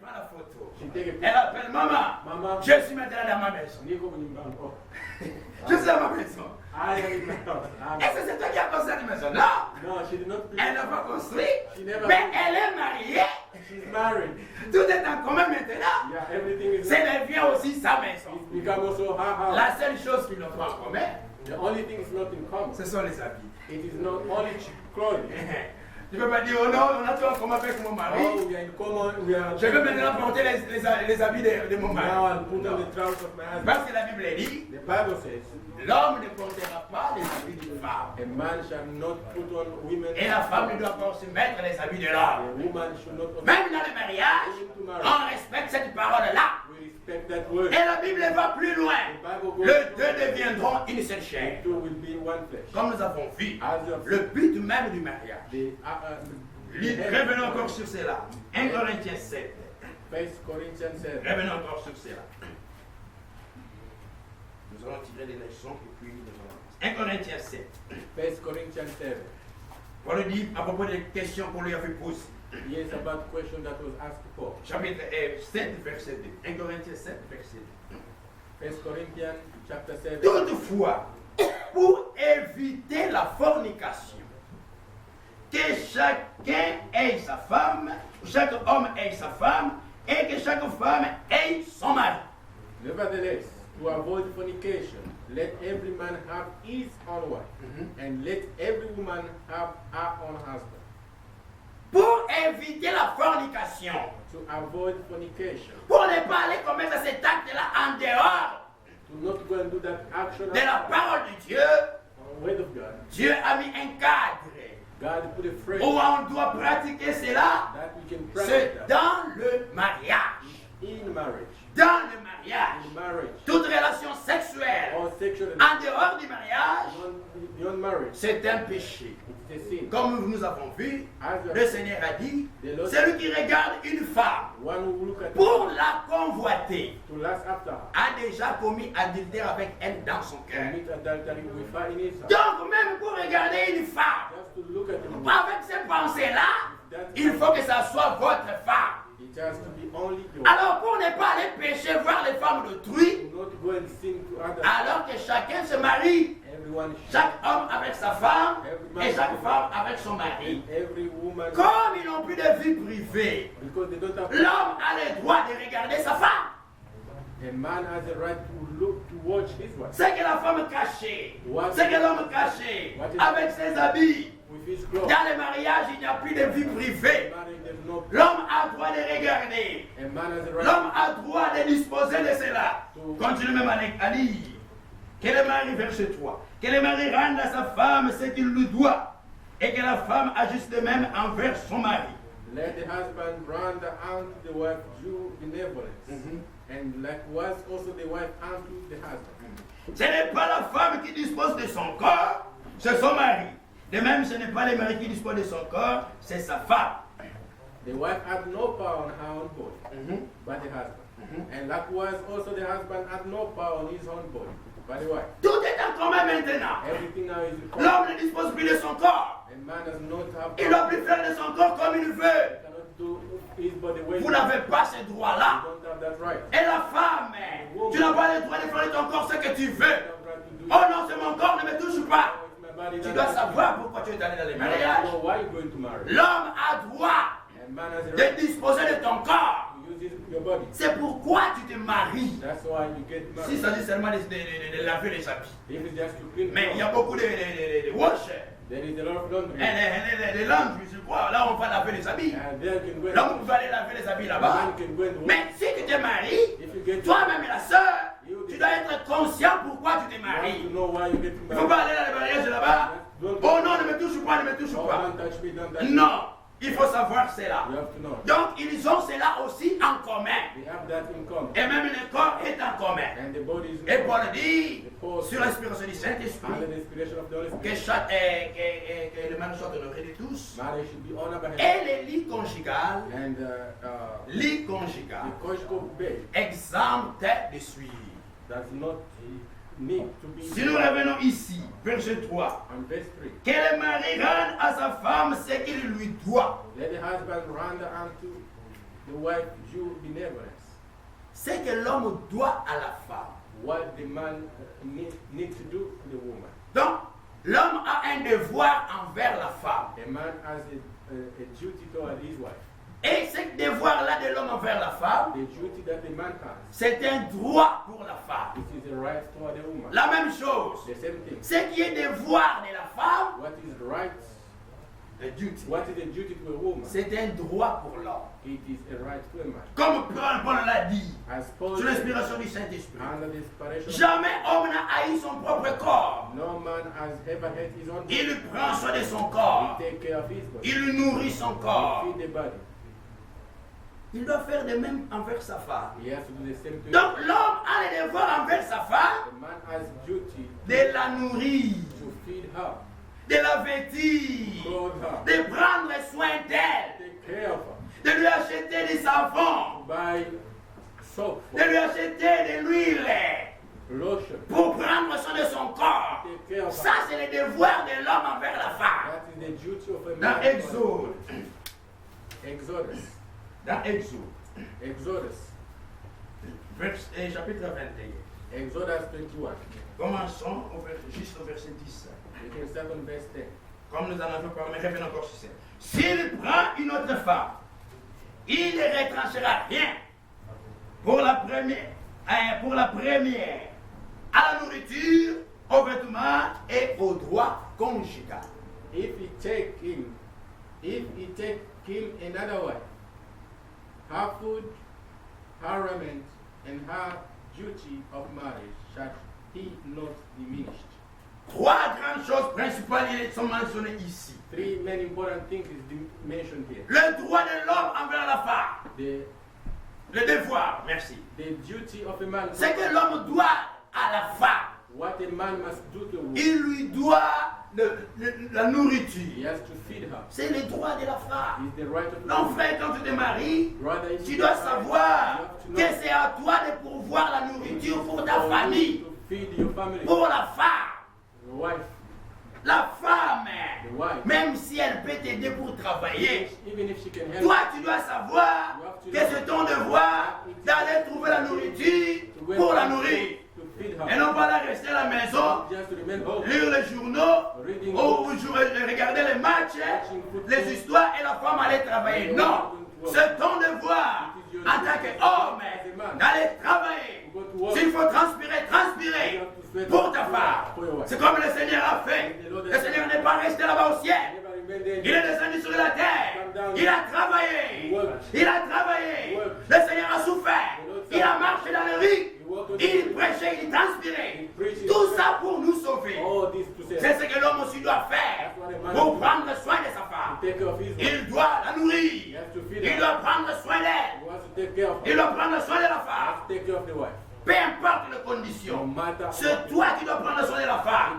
prend la photo. She take a Elle picture. appelle maman. Mama. Je suis maintenant dans ma maison. Je suis dans ma maison. I am in the house. Est-ce que c'est toi qui as construit cette maison? Non. No, she did not. Elle n'a pas construit. She never- Mais elle est mariée. She's married. Tout est en commun maintenant. Yeah, everything is. C'est devient aussi sa maison. It's become also her house. La seule chose qu'ils n'ont pas en commun, The only thing is not in common. ce sont les habits. It is not only clothing. Tu ne peux pas dire, oh non, on a tout en commun avec mon mari. Oh, we are in common. We are. Je veux maintenant porter les habits de mon Now mari. I'll put on the trousers of my husband. Parce que la Bible dit, The Bible says, l'homme ne portera pas les habits d'une femme. a man shall not put on women. Et la femme ne doit pas se mettre les habits de A l'homme. woman should not. Même dans le mariage, on respecte cette parole-là. We respect that word. Et la Bible va plus loin. Les deux deviendront une seule chair. The two will be one flesh. Comme nous avons vu, As you have le but même du mariage. Revenons encore sur cela. 1 Corinthiens 7. 1 Corinthians 7. Revenons encore sur cela. Nous allons tirer des leçons et puis nous allons. 1 Corinthiens 7. 1 Corinthians 7. Paul dit à propos des questions qu'on lui avait posées. Yes, about the question that was asked for. Chapitre 7, verset 2. 1 Corinthiens 7, verset 2. 1 Corinthians chapter 7. Toutefois, pour éviter la fornication, que chacun ait sa femme, chaque homme ait sa femme, et que chaque femme ait son mari. Nevertheless, to avoid fornication, let every man have his own wife, and let every woman have her own husband. Pour éviter la fornication, To avoid fornication, pour ne pas aller commettre cet acte-là en dehors to not go and do that action de la parole de Dieu, on the word of God. Dieu a mis un cadre God put a phrase où on doit pratiquer cela, that we can practice c'est that dans le mariage. in marriage. Dans le mariage, In marriage, toute relation sexuelle or sexual en dehors du mariage, beyond marriage, c'est un péché. it's a sin. Comme nous avons vu, As le Seigneur a dit, the Lord, celui qui regarde une femme one who look at pour la convoiter to last after her, a déjà commis adultère avec elle dans son cœur. commit adultery with her in his heart. Donc même pour regarder une femme, Just to look at him, avec ces pensées-là, il faut que ça soit votre femme. it has to be only your Alors pour ne pas aller pécher, voir les femmes d'autrui, Do not go and sin to others. alors que chacun se marie, Everyone chaque homme avec sa femme et chaque femme avec son mari. and every woman, Comme ils n'ont plus de vie privée, because they don't have, l'homme a le droit de regarder sa femme. a man has a right to look, to watch his wife C'est que la femme cachée, c'est que l'homme caché, avec ses habits. with his clothes. Dans le mariage, il n'y a plus de vie privée. Marriage, there's no, L'homme a le droit de regarder. a man has a right L'homme a le droit de disposer de cela. Continue même à lire. Que le mari, verset 3, que le mari rende à sa femme ce qu'il lui doit, et que la femme agisse de même envers son mari. let the husband render unto the wife due benevolence, and likewise also the wife unto the husband. Ce n'est pas la femme qui dispose de son corps, c'est son mari. De même, ce n'est pas le mari qui dispose de son corps, c'est sa femme. The wife had no power on her own body, but the husband. And likewise also the husband had no power on his own body, but the wife. Tout est en commun maintenant. Everything now is in common. L'homme ne dispose plus de son corps. A man does not have Il ne doit plus faire de son corps comme il veut. cannot do his body way. Vous n'avez pas ce droit-là. You don't have that right. Et la femme, tu n'as pas le droit de faire de ton corps ce que tu veux. You don't have to do Oh non, c'est mon corps, ne me touche pas. it's my body Tu that dois I do. savoir pourquoi tu es allé dans les You mariages. know why you're going to marry. L'homme a droit A man has a de right disposer de ton corps. to use your body. C'est pourquoi tu te maries. That's why you get S'il married. s'agit seulement de laver les habits. If it's just to clean Mais il y a clothes, beaucoup de washers. there is a lot of laundry. Les laundries, je crois. Là, on va laver les habits. And there you can go Là, and vous pouvez aller laver les habits a là-bas. man can go and wash. Mais si tu te maries, If you get toi-même et la sœur, tu dois être conscient pourquoi tu te you want to maries. know why you get Il ne faut married. pas aller dans les mariages là-bas. Oh non, ne me touche pas, ne me touche Oh, pas. don't touch me, don't touch me. Non, il faut savoir cela. You have to know. Donc, ils ont cela aussi en commun. They have that in common. Et même le corps est en commun. And the body is Et Paul dit, Paul sur l'inspiration du Saint-Esprit, under the inspiration of the Holy que, Spirit. que le mari soit honoré de tous. Marriage should be honored by him. Et les lits conjugales, And lits the conjugales, conjugal bed exemptes de suivre. does not need to be. Si nous revenons ici, verset 3, And verse 3. que le mari rende à sa femme ce qu'il lui doit. Let the husband render unto the wife due benevolence. Ce que l'homme doit à la femme. What the man need to do to the woman. Donc, l'homme a un devoir envers la femme. A man has a duty toward his wife. Et ce devoir-là de l'homme envers la femme, The duty that the man has, c'est un droit pour la femme. it is a right toward the woman. La même chose. The same thing. Ce qui est devoir de la femme, What is right? le duty, What is a duty to a woman? c'est un droit pour l'homme. It is a right to a man. Comme Paul l'a dit, As Paul sous said, l'inspiration du Saint-Esprit. under the inspiration, Jamais homme n'a haï son propre corps. no man has ever had his own. Il prend soin de son He corps. take care of his body. Il nourrit son corps. He feed the body. Il doit faire de même envers sa femme. He has to do the same thing. Donc l'homme a le devoir envers sa femme The man has duty de la nourrir, to feed her, de la vêtir, clothe her, de prendre soin d'elle, take care of her, de lui acheter des savons, buy soap, de lui acheter de l'huile lotion, pour prendre soin de son corps. take care of Ça, her. c'est le devoir de l'homme envers la femme. That is the duty of a Dans man. Exode, Exodus. dans Exode, Exodus. chapitre 21. Exodus 21. Commençons juste au verset 10. You can start on verse 10. Comme nous en avons parlé, mais revenons encore sur ça. S'il prend une autre femme, il ne retranchera rien pour la première, à la nourriture, aux vêtements et aux droits conjugaux. If he take him another wife, her food, her raiment, and her duty of marriage shall he not diminished. Trois grandes choses principales sont mentionnées ici. Three main important things is mentioned here. Le droit de l'homme envers la femme. Le devoir, merci. The duty of a man. C'est que l'homme doit à la femme. What a man must do to a woman. Il lui doit la He nourriture. has to feed her. C'est le droit de la femme. It's the right of a Non, woman. frère, quand tu te maries, Brother, if tu you dois are savoir married, you que have to c'est à toi de pourvoir la nourriture pour ta famille, to feed your family. pour la femme. Your wife. La femme, The wife. même si elle peut t'aider pour travailler, Even if she can help. toi tu dois savoir que c'est ton devoir d'aller trouver la nourriture pour la nourrir. To feed her. Et non pas la rester à la maison, Just to remain home. lire les journaux, Reading ou books. regarder les matchs, les histoires et la femme aller travailler. Non, c'est ton devoir en tant qu'homme d'aller travailler. S'il faut transpirer, transpirer pour ta femme. C'est comme le Seigneur a fait. Le Seigneur n'est pas resté là-bas au ciel. Il est descendu sur la terre. Il a travaillé. Il a travaillé. Le Seigneur a souffert. Il a marché dans les rues. Il prêchait, il transpirait. Tout ça pour nous sauver. All this to say. C'est ce que l'homme aussi doit faire pour prendre soin de sa femme. Take care of his wife. Il doit la nourrir. Il doit prendre soin d'elle. He wants to take care of her. Il doit prendre soin de la He femme. wants to take care of the wife. Peu importe les No conditions. matter C'est toi qui dois prendre soin de la femme.